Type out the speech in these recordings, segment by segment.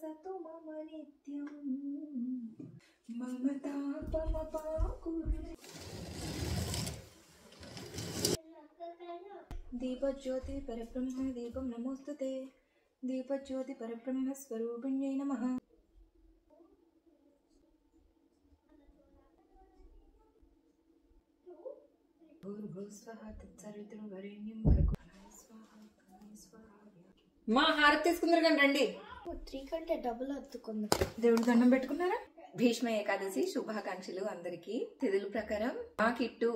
सतु मम नित्यं ममतापमपाकुरु। दीपज्योति परब्रह्म दीपं नमोस्तुते। दीपज्योति परब्रह्म स्वरूपिण्यै नमः। भूर्भुवस्वः तत्सवितुर्वरेण्यं भर्गो स्वाहा स्वाहा। మా హారతి తీసుకుందరు కానీ రండి. 3 కంటే డబుల్ అత్తుకుందాం. దేవుడి దండం పెట్టుకున్నారా? భీష్మ ఏకాదశి శుభాకాంక్షలు అందరికి. తిథుల ప్రకారం మా కిట్టు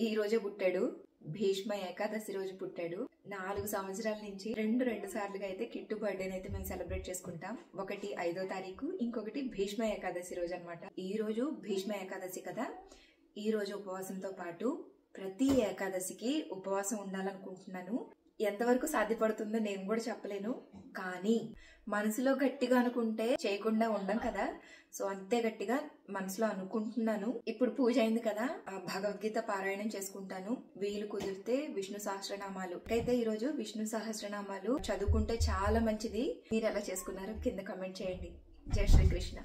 ఈ రోజే పుట్టాడు. భీష్మ ఏకాదశి రోజు పుట్టాడు. 4 సంవత్సరాల నుంచి రెండు సార్లుగా అయితే కిట్టు బర్త్డేని అయితే మేము సెలబ్రేట్ చేసుకుంటాం. ఒకటి 5వ తారీఖు, ఇంకొకటి భీష్మ ఏకాదశి రోజు అనమాట. ఈ రోజు భీష్మ ఏకాదశి కదా. ఈ రోజు ఉపవాసంతో పాటు ప్రతి ఏకాదశికి ఉపవాసం ఉండాలనుకుంటున్నాను. ఎంతవరకు సాధ్యపడుతుందో నేను కూడా చెప్పలేను, కానీ మనసులో గట్టిగా అనుకుంటే చేయకుండా ఉండం కదా. సో అంతే గట్టిగా మనసులో అనుకుంటున్నాను. ఇప్పుడు పూజ అయింది కదా, భగవద్గీత పారాయణం చేసుకుంటాను. వీలు కుదిరితే విష్ణు సహస్రనామాలు అయితే ఈ రోజు విష్ణు సహస్రనామాలు చదువుకుంటే చాలా మంచిది. మీరు ఎలా చేసుకున్నారో కింద కమెంట్ చేయండి. జై శ్రీకృష్ణ.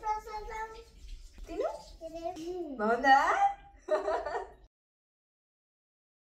ప్రసాదం తిను. బాగుందా?